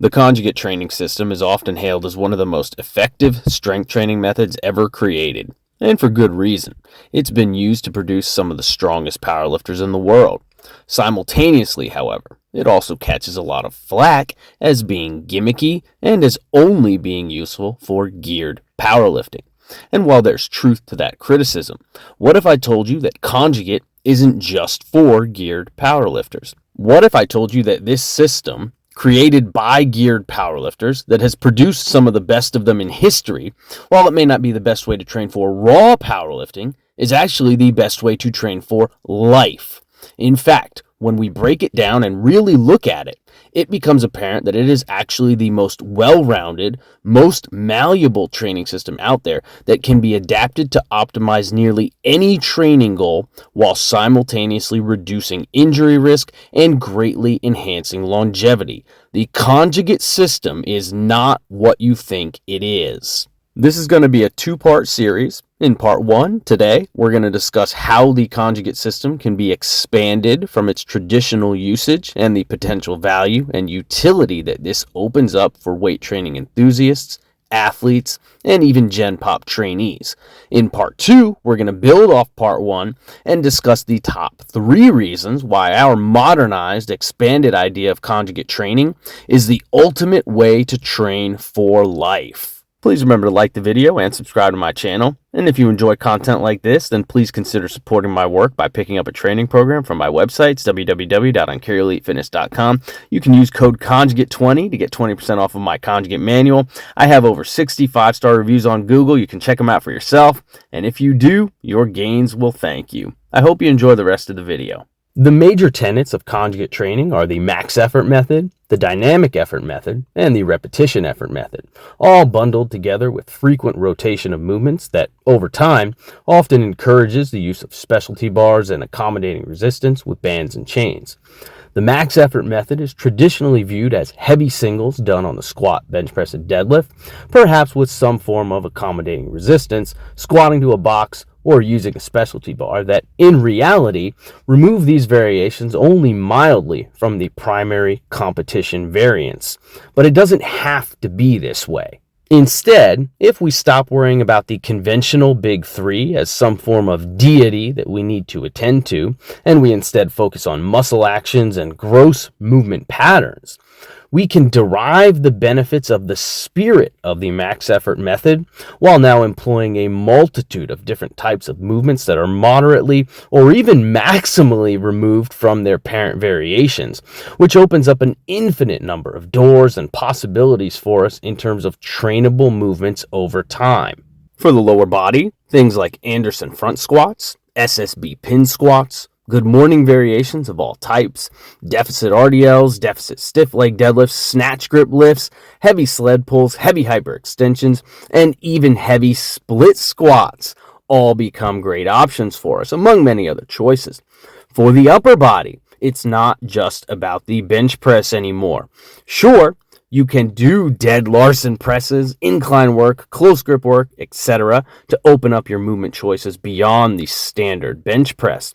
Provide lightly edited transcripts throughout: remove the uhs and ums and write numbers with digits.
The conjugate training system is often hailed as one of the most effective strength training methods ever created, and for good reason. It's been used to produce some of the strongest powerlifters in the world. Simultaneously, however, it also catches a lot of flack as being gimmicky and as only being useful for geared powerlifting. And while there's truth to that criticism, what if I told you that conjugate isn't just for geared powerlifters? What if I told you that this system, created by geared powerlifters, that has produced some of the best of them in history, while it may not be the best way to train for raw powerlifting, is actually the best way to train for life? In fact, when we break it down and really look at it, it becomes apparent that it is actually the most well-rounded, most malleable training system out there that can be adapted to optimize nearly any training goal while simultaneously reducing injury risk and greatly enhancing longevity. The conjugate system is not what you think it is. This is going to be a two-part series. In part one, today, we're going to discuss how the conjugate system can be expanded from its traditional usage and the potential value and utility that this opens up for weight training enthusiasts, athletes, and even Gen Pop trainees. In part two, we're going to build off part one and discuss the top 3 reasons why our modernized, expanded idea of conjugate training is the ultimate way to train for life. Please remember to like the video and subscribe to my channel. And if you enjoy content like this, then please consider supporting my work by picking up a training program from my websites, www.enkirielitefitness.com. You can use code CONJUGATE20 to get 20% off of my conjugate manual. I have over 60 5-star reviews on Google. You can check them out for yourself. And if you do, your gains will thank you. I hope you enjoy the rest of the video. The major tenets of conjugate training are the max effort method, the dynamic effort method, and the repetition effort method, all bundled together with frequent rotation of movements that, over time, often encourages the use of specialty bars and accommodating resistance with bands and chains. The max effort method is traditionally viewed as heavy singles done on the squat, bench press, and deadlift, perhaps with some form of accommodating resistance, squatting to a box, or using a specialty bar that, in reality, remove these variations only mildly from the primary competition variants. But it doesn't have to be this way. Instead, if we stop worrying about the conventional big 3 as some form of deity that we need to attend to, and we instead focus on muscle actions and gross movement patterns, we can derive the benefits of the spirit of the max effort method while now employing a multitude of different types of movements that are moderately or even maximally removed from their parent variations, which opens up an infinite number of doors and possibilities for us in terms of trainable movements over time. For the lower body, things like Anderson front squats, SSB pin squats, good morning variations of all types, deficit RDLs, deficit stiff leg deadlifts, snatch grip lifts, heavy sled pulls, heavy hyperextensions, and even heavy split squats all become great options for us, among many other choices. For the upper body, it's not just about the bench press anymore. Sure, you can do dead Larson presses, incline work, close grip work, etc. to open up your movement choices beyond the standard bench press.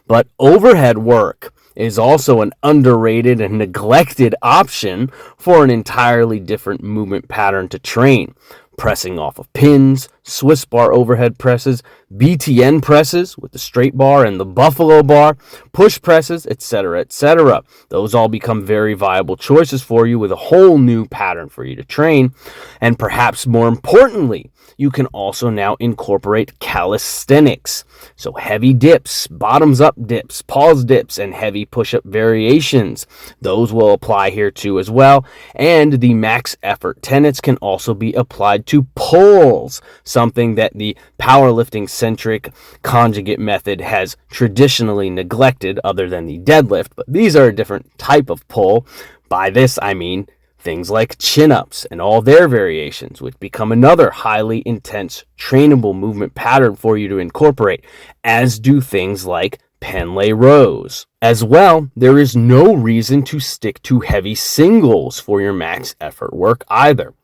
But overhead work is also an underrated and neglected option for an entirely different movement pattern to train. Pressing off of pins, Swiss bar overhead presses, BTN presses with the straight bar and the buffalo bar, push presses, etc., etc. Those all become very viable choices for you with a whole new pattern for you to train. And perhaps more importantly, you can also now incorporate calisthenics. So heavy dips, bottoms up dips, pause dips, and heavy push-up variations. Those will apply here too as well. And the max effort tenets can also be applied to pulls, something that the powerlifting-centric conjugate method has traditionally neglected other than the deadlift. But these are a different type of pull. By this, I mean things like chin-ups and all their variations, which become another highly intense, trainable movement pattern for you to incorporate, as do things like Penlay rows. As well, there is no reason to stick to heavy singles for your max effort work either.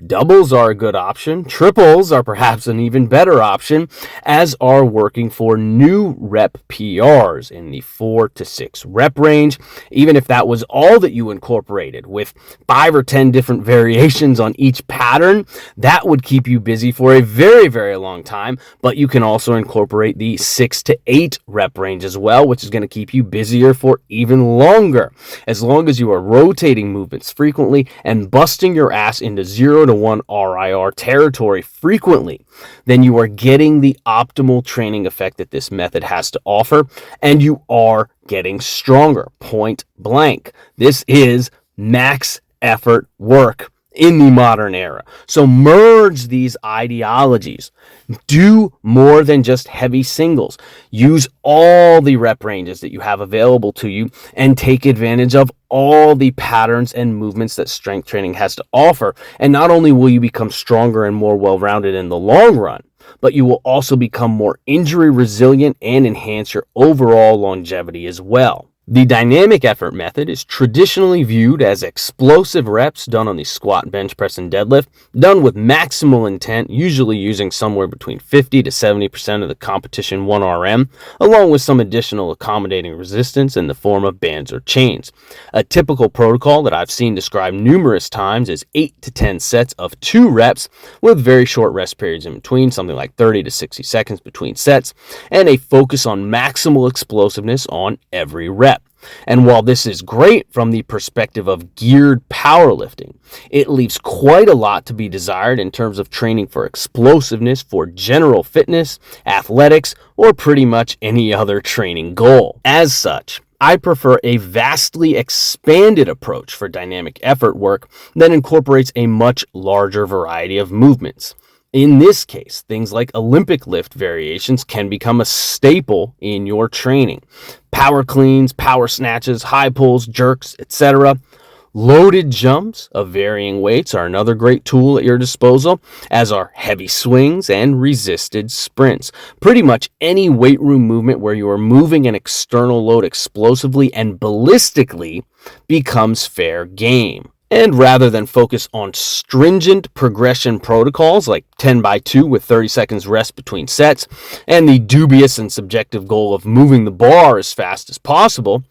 Doubles are a good option. Triples are perhaps an even better option, as are working for new rep PRs in the 4 to 6 rep range. Even if that was all that you incorporated, with 5 or 10 different variations on each pattern, that would keep you busy for a very, very long time. But you can also incorporate the 6 to 8 rep range as well, which is going to keep you busier for even longer. As long as you are rotating movements frequently and busting your ass into 0 to 1 RIR territory frequently, then you are getting the optimal training effect that this method has to offer, and you are getting stronger. Point blank. This is max effort work in the modern era. So merge these ideologies. Do more than just heavy singles. Use all the rep ranges that you have available to you and take advantage of all the patterns and movements that strength training has to offer. And not only will you become stronger and more well-rounded in the long run, but you will also become more injury resilient and enhance your overall longevity as well. The dynamic effort method is traditionally viewed as explosive reps done on the squat, bench press, and deadlift, done with maximal intent, usually using somewhere between 50 to 70% of the competition 1RM, along with some additional accommodating resistance in the form of bands or chains. A typical protocol that I've seen described numerous times is 8 to 10 sets of 2 reps with very short rest periods in between, something like 30 to 60 seconds between sets, and a focus on maximal explosiveness on every rep. And while this is great from the perspective of geared powerlifting, it leaves quite a lot to be desired in terms of training for explosiveness for general fitness, athletics, or pretty much any other training goal. As such, I prefer a vastly expanded approach for dynamic effort work that incorporates a much larger variety of movements. In this case, things like Olympic lift variations can become a staple in your training. Power cleans, power snatches, high pulls, jerks, etc. Loaded jumps of varying weights are another great tool at your disposal, as are heavy swings and resisted sprints. Pretty much any weight room movement where you are moving an external load explosively and ballistically becomes fair game. And rather than focus on stringent progression protocols like 10x2 with 30 seconds rest between sets and the dubious and subjective goal of moving the bar as fast as possible,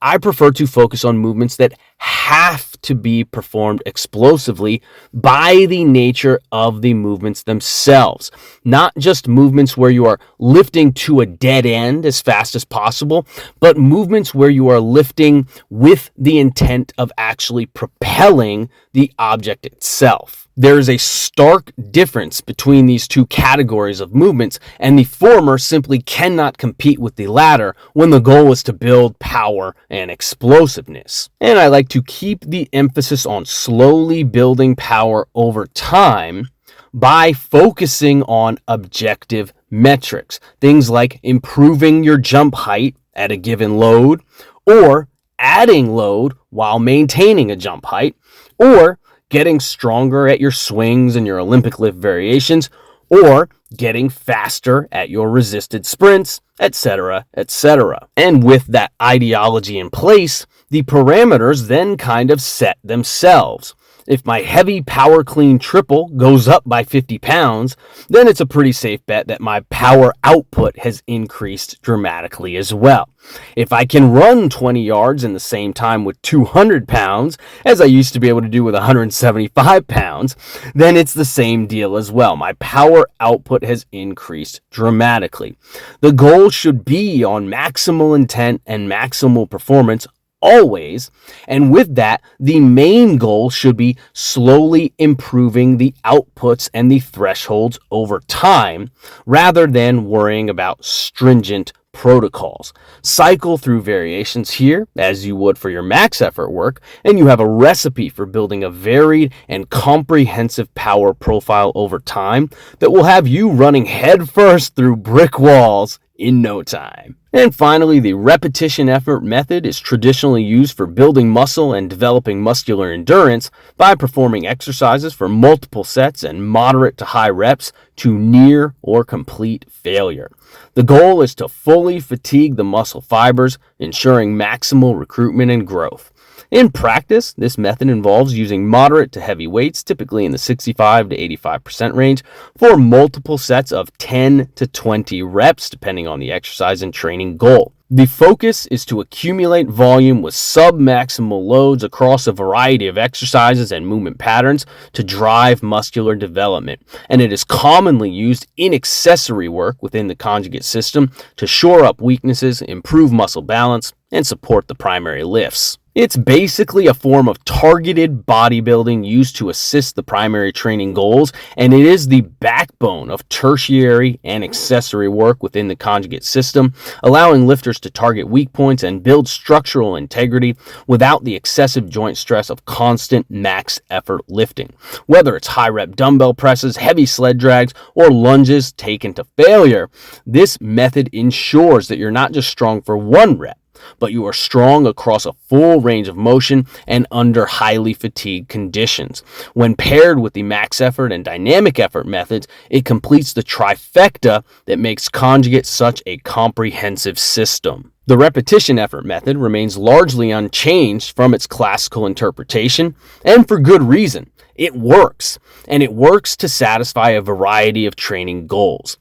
I prefer to focus on movements that have to be performed explosively by the nature of the movements themselves. Not just movements where you are lifting to a dead end as fast as possible, but movements where you are lifting with the intent of actually propelling the object itself. There is a stark difference between these two categories of movements, and the former simply cannot compete with the latter when the goal is to build power and explosiveness. And I like to keep the emphasis on slowly building power over time by focusing on objective metrics. Things like improving your jump height at a given load, or adding load while maintaining a jump height, or getting stronger at your swings and your Olympic lift variations, or getting faster at your resisted sprints, etc., etc. And with that ideology in place, the parameters then kind of set themselves. If my heavy power clean triple goes up by 50 pounds, then it's a pretty safe bet that my power output has increased dramatically as well. If I can run 20 yards in the same time with 200 pounds, as I used to be able to do with 175 pounds, then it's the same deal as well. My power output has increased dramatically. The goal should be on maximal intent and maximal performance always, and with that, the main goal should be slowly improving the outputs and the thresholds over time, rather than worrying about stringent protocols. Cycle through variations here, as you would for your max effort work, and you have a recipe for building a varied and comprehensive power profile over time that will have you running headfirst through brick walls in no time. And finally, the repetition effort method is traditionally used for building muscle and developing muscular endurance by performing exercises for multiple sets and moderate to high reps to near or complete failure. The goal is to fully fatigue the muscle fibers, ensuring maximal recruitment and growth. In practice, this method involves using moderate to heavy weights, typically in the 65 to 85% range, for multiple sets of 10 to 20 reps, depending on the exercise and training goal. The focus is to accumulate volume with sub-maximal loads across a variety of exercises and movement patterns to drive muscular development, and it is commonly used in accessory work within the conjugate system to shore up weaknesses, improve muscle balance, and support the primary lifts. It's basically a form of targeted bodybuilding used to assist the primary training goals, and it is the backbone of tertiary and accessory work within the conjugate system, allowing lifters to target weak points and build structural integrity without the excessive joint stress of constant max effort lifting. Whether it's high rep dumbbell presses, heavy sled drags, or lunges taken to failure, this method ensures that you're not just strong for one rep, but you are strong across a full range of motion and under highly fatigued conditions. When paired with the max effort and dynamic effort methods, it completes the trifecta that makes conjugate such a comprehensive system. The repetition effort method remains largely unchanged from its classical interpretation, and for good reason. It works, and it works to satisfy a variety of training goals.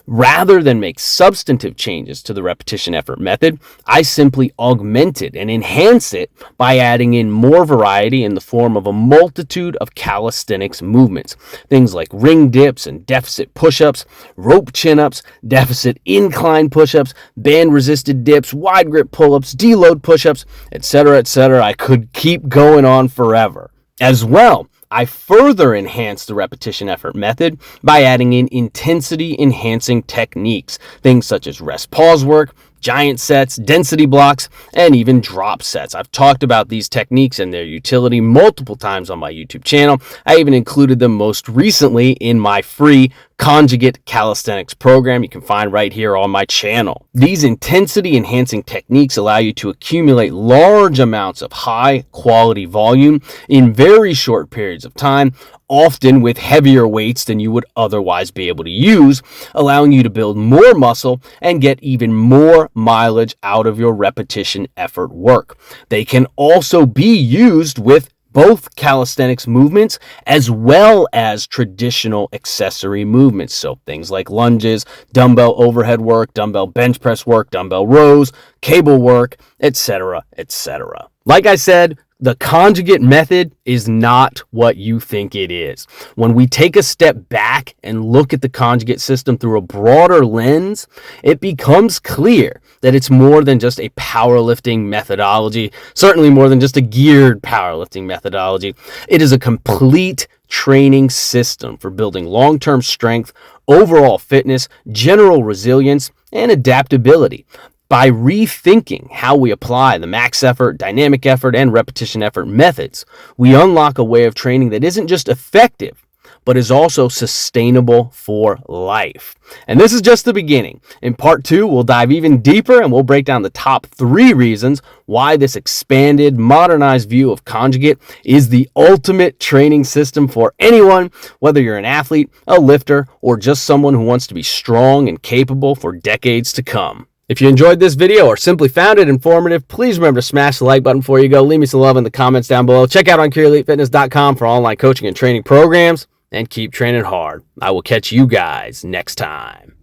Rather than make substantive changes to the repetition effort method, I simply augment it and enhance it by adding in more variety in the form of a multitude of calisthenics movements. Things like ring dips and deficit push-ups, rope chin-ups, deficit incline push-ups, band-resisted dips, wide grip pull-ups, deload push-ups, etc., etc. I could keep going on forever. As well, I further enhance the repetition effort method by adding in intensity enhancing techniques, things such as rest pause work, giant sets, density blocks, and even drop sets. I've talked about these techniques and their utility multiple times on my YouTube channel. I even included them most recently in my free Conjugate Calisthenics program you can find right here on my channel. These intensity enhancing techniques allow you to accumulate large amounts of high quality volume in very short periods of time, often with heavier weights than you would otherwise be able to use, allowing you to build more muscle and get even more mileage out of your repetition effort work. They can also be used with both calisthenics movements as well as traditional accessory movements. So things like lunges, dumbbell overhead work, dumbbell bench press work, dumbbell rows, cable work, etc., etc. Like I said, the conjugate method is not what you think it is. When we take a step back and look at the conjugate system through a broader lens, it becomes clear that it's more than just a powerlifting methodology, certainly more than just a geared powerlifting methodology. It is a complete training system for building long-term strength, overall fitness, general resilience, and adaptability. By rethinking how we apply the max effort, dynamic effort, and repetition effort methods, we unlock a way of training that isn't just effective, but is also sustainable for life. And this is just the beginning. In part 2, we'll dive even deeper and we'll break down the top 3 reasons why this expanded, modernized view of conjugate is the ultimate training system for anyone, whether you're an athlete, a lifter, or just someone who wants to be strong and capable for decades to come. If you enjoyed this video or simply found it informative, please remember to smash the like button before you go. Leave me some love in the comments down below. Check out EnkiriEliteFitness.com for online coaching and training programs, and keep training hard. I will catch you guys next time.